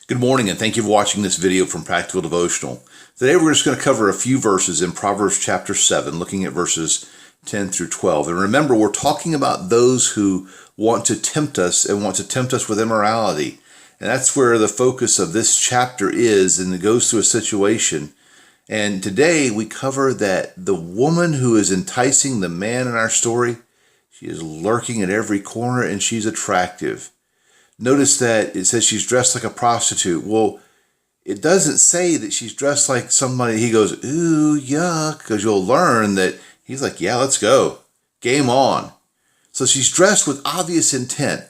Good morning, and thank you for watching this video from Practical Devotional. Today we're just going to cover a few verses in Proverbs chapter 7, looking at verses 10 through 12. And remember, we're talking about those who want to tempt us and want to tempt us with immorality. And that's where the focus of this chapter is, and it goes through a situation. And today we cover that the woman who is enticing the man in our story, she is lurking at every corner and she's attractive. Notice that it says she's dressed like a prostitute. Well, it doesn't say that she's dressed like somebody. He goes, ooh, yuck, because you'll learn that he's like, yeah, let's go. Game on. So she's dressed with obvious intent.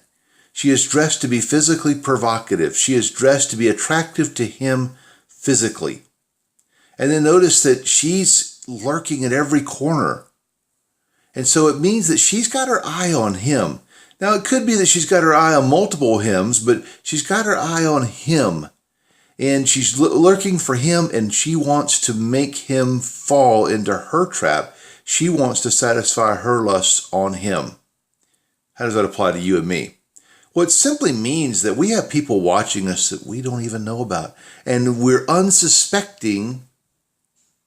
She is dressed to be physically provocative. She is dressed to be attractive to him physically. And then notice that she's lurking at every corner. And so it means that she's got her eye on him. Now, it could be that she's got her eye on multiple hymns, but she's got her eye on him. And she's lurking for him, and she wants to make him fall into her trap. She wants to satisfy her lusts on him. How does that apply to you and me? Well, it simply means that we have people watching us that we don't even know about. And we're unsuspecting,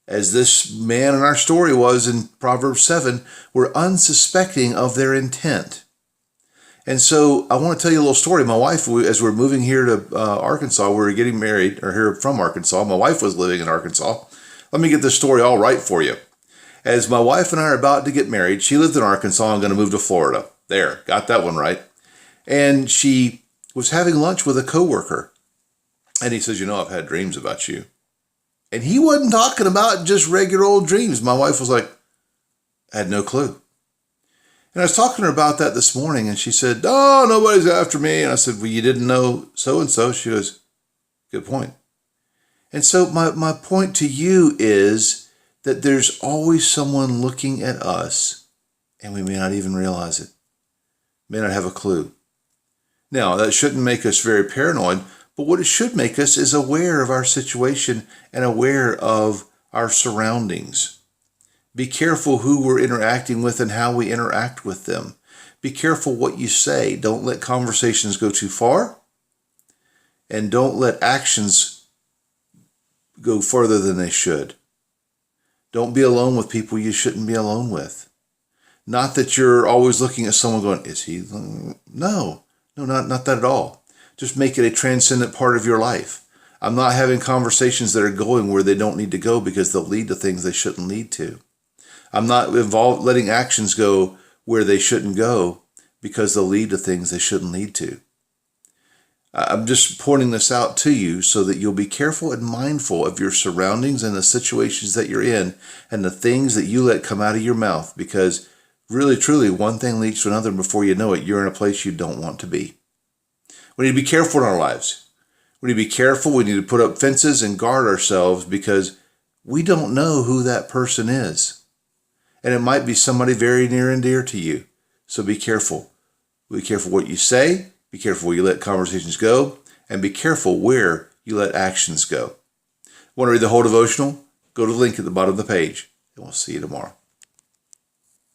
as this man in our story was in Proverbs 7, we're unsuspecting of their intent. And so I want to tell you a little story. My wife, as we're moving here to Arkansas, we were getting married, or here from Arkansas. My wife was living in Arkansas. Let me get this story all right for you. As my wife and I are about to get married, she lived in Arkansas and going to move to Florida. There, got that one right. And she was having lunch with a coworker. And he says, I've had dreams about you. And he wasn't talking about just regular old dreams. My wife was like, I had no clue. And I was talking to her about that this morning, and she said, oh, nobody's after me. And I said, well, you didn't know so-and-so. She goes, good point. And so my point to you is that there's always someone looking at us, and we may not even realize it, may not have a clue. Now, that shouldn't make us very paranoid, but what it should make us is aware of our situation and aware of our surroundings. Be careful who we're interacting with and how we interact with them. Be careful what you say. Don't let conversations go too far. And don't let actions go further than they should. Don't be alone with people you shouldn't be alone with. Not that you're always looking at someone going, is he? No, not that at all. Just make it a transcendent part of your life. I'm not having conversations that are going where they don't need to go because they'll lead to things they shouldn't lead to. I'm not involved letting actions go where they shouldn't go because they'll lead to things they shouldn't lead to. I'm just pointing this out to you so that you'll be careful and mindful of your surroundings and the situations that you're in and the things that you let come out of your mouth, because really, truly, one thing leads to another, and before you know it, you're in a place you don't want to be. We need to be careful in our lives. We need to be careful. We need to put up fences and guard ourselves because we don't know who that person is. And it might be somebody very near and dear to you. So be careful. Be careful what you say. Be careful where you let conversations go. And be careful where you let actions go. Want to read the whole devotional? Go to the link at the bottom of the page. And we'll see you tomorrow.